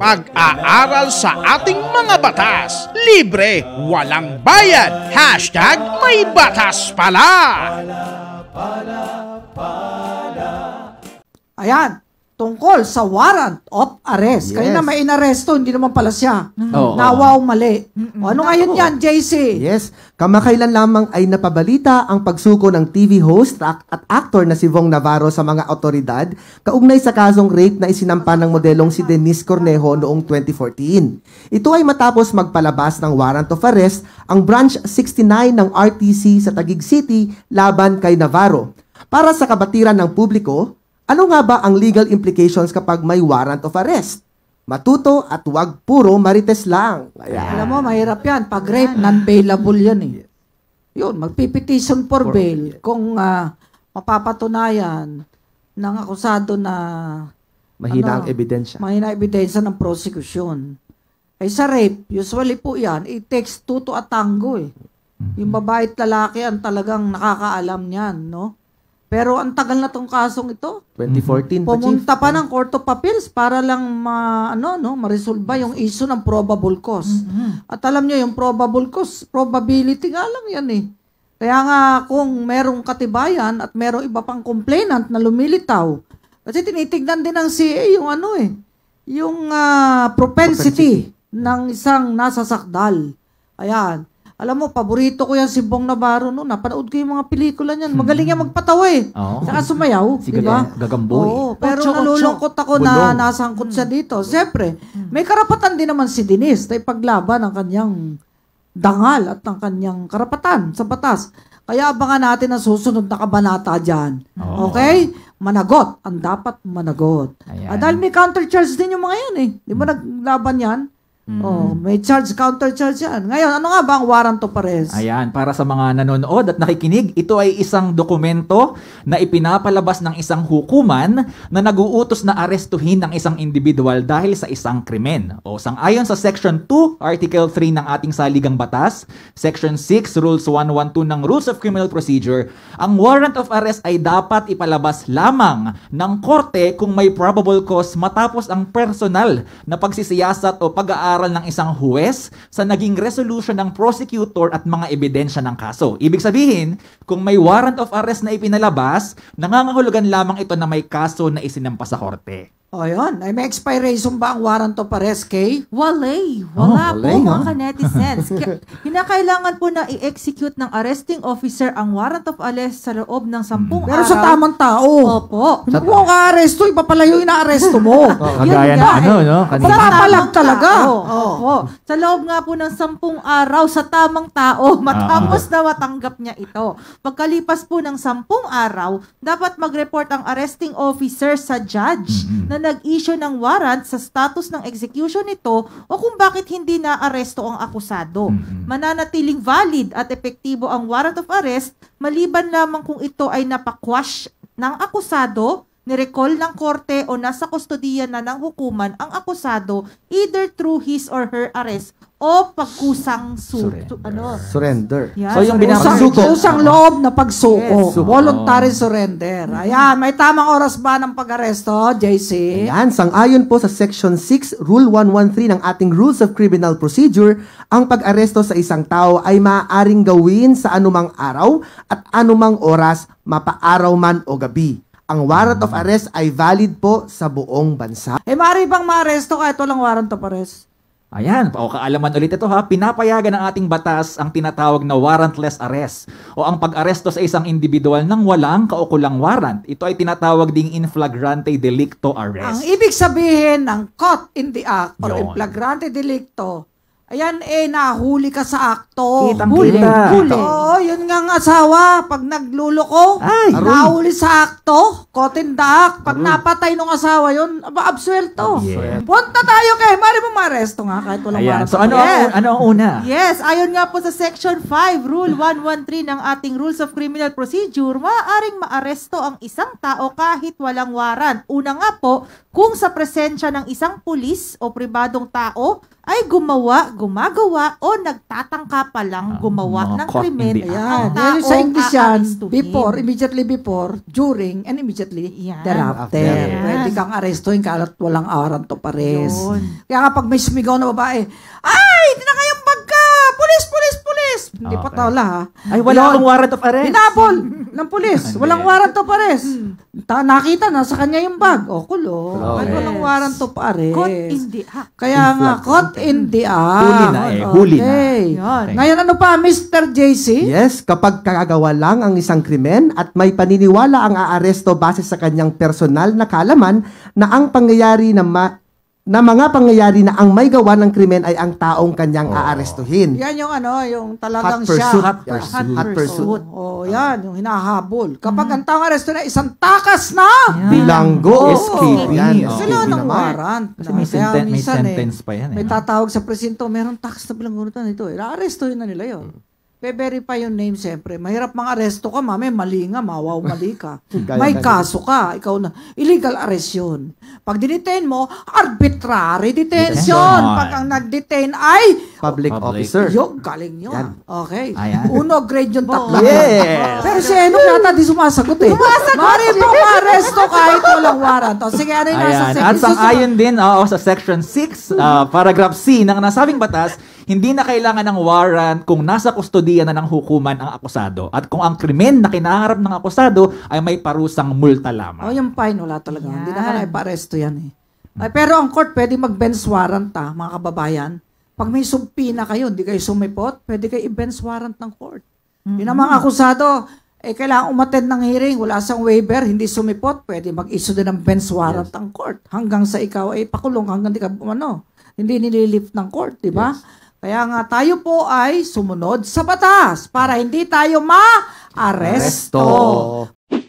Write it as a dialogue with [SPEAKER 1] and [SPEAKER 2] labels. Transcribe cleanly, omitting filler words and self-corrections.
[SPEAKER 1] Pag-aaral sa ating mga batas. Libre, walang bayad. Hashtag may batas pala.
[SPEAKER 2] Ayan, tungkol sa warrant of arrest.
[SPEAKER 3] Yes.
[SPEAKER 2] Kanina may inaresto, hindi naman pala siya.
[SPEAKER 3] Oo.
[SPEAKER 2] Nawaw, mali. O, ano ngayon yan, JC?
[SPEAKER 3] Yes, kamakailan lamang ay napabalita ang pagsuko ng TV host at actor na si Vong Navarro sa mga otoridad kaugnay sa kasong rape na isinampa ng modelong si Denise Cornejo noong 2014. Ito ay matapos magpalabas ng warrant of arrest ang Branch 69 ng RTC sa Taguig City laban kay Navarro. Para sa kabatiran ng publiko, ano nga ba ang legal implications kapag may warrant of arrest? Matuto at huwag puro marites lang. Ayan.
[SPEAKER 2] Alam mo, mahirap yan. Pag rape, non-bailable yan eh. Yun, magpipetition for bail kung mapapatunayan ng akusado na
[SPEAKER 3] Mahina ang ebidensya.
[SPEAKER 2] mahina ebidensya ng prosecution. Ay sa rape, usually po yan, it takes two to a tango eh. Yung babae at lalaki ang talagang nakakaalam niyan, no? Pero ang tagal na tong kasong ito.
[SPEAKER 3] 2014 pa, Chief.
[SPEAKER 2] Pumunta pa ng Court of Appeals para lang ma-resolve yung issue ng probable cause. At alam nyo, yung probable cause, probability nga lang yan eh. Kaya nga kung merong katibayan at merong iba pang complainant na lumilitaw, kasi tinitignan din ng CA yung yung propensity ng isang nasasakdal. Ayan. Alam mo, paborito ko yan si Bong Navarro no. Napanood ko yung mga pelikula niyan. Magaling yan magpatawa eh.
[SPEAKER 4] Oo.
[SPEAKER 2] Saka sumayaw,
[SPEAKER 4] Sige,
[SPEAKER 2] di ba?
[SPEAKER 4] gagamboy.
[SPEAKER 2] Oo, pero
[SPEAKER 4] Ocho.
[SPEAKER 2] nalulungkot ako na nasangkot siya dito. Siyempre, may karapatan din naman si Denise na ipaglaban ang kanyang dangal at ang kanyang karapatan sa batas. Kaya abangan natin ang susunod na kabanata dyan. Okay? Managot. Ang dapat managot. Dahil may counter-charge din yung mga yan eh. Di ba naglaban yan? Oh, may charge, counter-charge yan. Ngayon, ano nga ba ang warrant of arrest?
[SPEAKER 4] Ayan, para sa mga nanonood at nakikinig, ito ay isang dokumento na ipinapalabas ng isang hukuman na nag-uutos na arestuhin ng isang individual dahil sa isang krimen. O sang-ayon sa Section 2, Article 3 ng ating saligang batas, Section 6, Rules 112 ng Rules of Criminal Procedure, ang warrant of arrest ay dapat ipalabas lamang ng korte kung may probable cause matapos ang personal na pagsisiyasat o pag-aaral ng isang huwes sa naging resolution ng prosecutor at mga ebidensya ng kaso. Ibig sabihin, kung may warrant of arrest na ipinalabas, nangangahulugan lamang ito na may kaso na isinampa sa korte.
[SPEAKER 2] O yun, ay may expiration ba ang warrant of arrest, Kay?
[SPEAKER 5] Wala po mga ka-netizens. Kinakailangan po na i-execute ng arresting officer ang warrant of arrest sa loob ng 10 araw.
[SPEAKER 2] Pero sa tamang tao.
[SPEAKER 5] Opo.
[SPEAKER 2] Hindi mo ka-aresto, ipapalayo yung na-aresto mo.
[SPEAKER 4] Kagaya na kanina.
[SPEAKER 2] Papalag talaga.
[SPEAKER 5] Opo. Sa loob nga po ng 10 araw sa tamang tao, matapos na matanggap niya ito. Pagkalipas po ng 10 araw, dapat mag-report ang arresting officer sa judge na nag-issue ng warrant sa status ng execution nito o kung bakit hindi na-aresto ang akusado. Mananatiling valid at epektibo ang warrant of arrest maliban lamang kung ito ay napakwash ng akusado, nirecall ng korte o nasa kustodiya na ng hukuman ang akusado either through his or her arrest o pagkusang
[SPEAKER 3] Surrender.
[SPEAKER 5] Yan,
[SPEAKER 4] So, yung
[SPEAKER 2] Usang loob na pagsuko.
[SPEAKER 5] Yes.
[SPEAKER 2] Voluntary surrender. Ayan, may tamang oras ba ng pag-aresto, JC?
[SPEAKER 3] Ayan, sang-ayon po sa Section 6, Rule 113 ng ating Rules of Criminal Procedure, ang pag-aresto sa isang tao ay maaaring gawin sa anumang araw at anumang oras, mapaaraw man o gabi. Ang warrant of arrest ay valid po sa buong bansa.
[SPEAKER 2] Maaari bang maaresto kahit walang warrant of arrest?
[SPEAKER 4] Ayan, kaalaman ulit ito ha. Pinapayagan ng ating batas ang tinatawag na warrantless arrest o ang pag-aresto sa isang individual nang walang kaukulang warrant. Ito ay tinatawag ding in flagrante delicto arrest.
[SPEAKER 2] Ang ibig sabihin ng caught in the act or in
[SPEAKER 4] Yun.
[SPEAKER 2] flagrante delicto, ayan nahuli ka sa akto.
[SPEAKER 4] Kitang-kita.
[SPEAKER 2] Huli. Oo, yun nga ang asawa. Pag nagluloko,
[SPEAKER 4] Ay,
[SPEAKER 2] nahuli sa akto, caught in the act. Pag napatay nung asawa yun, absuelto.
[SPEAKER 4] Yeah.
[SPEAKER 2] Punta tayo kay, mari mo maaresto nga kahit walang
[SPEAKER 4] Ayan.
[SPEAKER 2] warrant.
[SPEAKER 4] So ano ang una?
[SPEAKER 5] Yes, ayon nga po sa Section 5, Rule 113 ng ating Rules of Criminal Procedure, maaaring maaresto ang isang tao kahit walang warrant. Una nga po, kung sa presensya ng isang pulis o pribadong tao ay gumawa, gumagawa o nagtatangka pa lang gumawa ng
[SPEAKER 4] caught in
[SPEAKER 5] krimen.
[SPEAKER 4] the
[SPEAKER 5] Ang
[SPEAKER 2] Yan. Yan yung sa
[SPEAKER 5] taong
[SPEAKER 2] English yan.
[SPEAKER 5] aarestuhin.
[SPEAKER 2] Before, immediately before, during, and immediately
[SPEAKER 5] Yan.
[SPEAKER 2] thereafter.
[SPEAKER 5] Yan.
[SPEAKER 2] Pwede kang arestuhin kahit walang warrant of arrest.
[SPEAKER 5] Yun.
[SPEAKER 2] Kaya nga pag may sumigaw na babae, ay, tinaka yung bag ka! Pulis, pulis, pulis! Hindi pa
[SPEAKER 4] Okay.
[SPEAKER 2] tawala ha.
[SPEAKER 4] Ay, wala akong warrant of arrest.
[SPEAKER 2] Hinabol ng pulis.
[SPEAKER 4] Hindi.
[SPEAKER 2] Walang warrant of arrest. Nakita na sa kanya yung bag. O, kulong.
[SPEAKER 4] Kulong.
[SPEAKER 2] Ay, walang warrant of arrest.
[SPEAKER 5] Caught in the act.
[SPEAKER 2] Kaya nga, caught in the act.
[SPEAKER 4] Huli na eh, huli na.
[SPEAKER 2] Okay.
[SPEAKER 5] Yan.
[SPEAKER 2] Ngayon, ano pa, Mr. JC?
[SPEAKER 3] Yes, kapag kagagawa lang ang isang krimen at may paniniwala ang aaresto base sa kanyang personal na kaalaman na ang pangyayari na mga pangyayari na ang may gawa ng krimen ay ang taong kanyang aarestuhin.
[SPEAKER 2] Yan yung ano, yung talagang
[SPEAKER 3] Hot pursuit.
[SPEAKER 2] siya.
[SPEAKER 3] Yes, hot pursuit.
[SPEAKER 2] Oh, yan, yung hinahabol. Kapag ang taong aresto na isang takas na,
[SPEAKER 3] Bilanggo.
[SPEAKER 4] Escape.
[SPEAKER 3] Yan.
[SPEAKER 4] Oo.
[SPEAKER 2] sila ng
[SPEAKER 3] naman.
[SPEAKER 2] warrant.
[SPEAKER 4] Kasi may,
[SPEAKER 2] Kaya
[SPEAKER 4] may
[SPEAKER 2] minsan
[SPEAKER 4] sentence pa yan.
[SPEAKER 2] may
[SPEAKER 4] Eh.
[SPEAKER 2] tatawag sa presinto, meron tax na bilanggunutan ito. Naarestuhin na nila yun. Pe-verify yung name siyempre. Mahirap mang aresto ka, mami, mali nga, mawaw, mali ka. May kaso ka, ikaw na. Illegal arrest yun. Pag dinetain mo, arbitrary detention.
[SPEAKER 4] Detention.
[SPEAKER 2] Pag ang nag-detain ay,
[SPEAKER 3] Public
[SPEAKER 4] Public.
[SPEAKER 3] officer.
[SPEAKER 2] yung galing yun.
[SPEAKER 3] Yan.
[SPEAKER 2] Okay.
[SPEAKER 4] Ayan.
[SPEAKER 2] Uno, grade yung tatlo.
[SPEAKER 3] Yes.
[SPEAKER 2] Pero si Eno yata di sumasagot eh. Mari po ma-aresto kahit walang warrant. O, sige, ano yung nasa
[SPEAKER 4] Ayan. At sang-ayon din sa Section 6, Paragraph C ng nasabing batas, hindi na kailangan ng warrant kung nasa kustodiya na ng hukuman ang akusado at kung ang krimen na kinaharap ng akusado ay may parusang multa lamang.
[SPEAKER 2] Oh, yung fine, wala talaga.
[SPEAKER 5] Yan.
[SPEAKER 2] Hindi na ka na-ipa-aresto yan eh. Ay, pero ang court, pwede mag-bench warrant mga kababayan. Pag may subpoena kayo, hindi kayo sumipot, pwede kayo i-bench warrant ng court. Yun ang mga akusado, kailangan umattend ng hearing, wala sang waiver, hindi sumipot, pwede mag-issue din ng bench warrant ang court. Hanggang sa ikaw ay pakulong, hanggang di ka, hindi nililift ng court, di ba? Kaya nga tayo po ay sumunod sa batas para hindi tayo ma-aresto.
[SPEAKER 3] Aresto.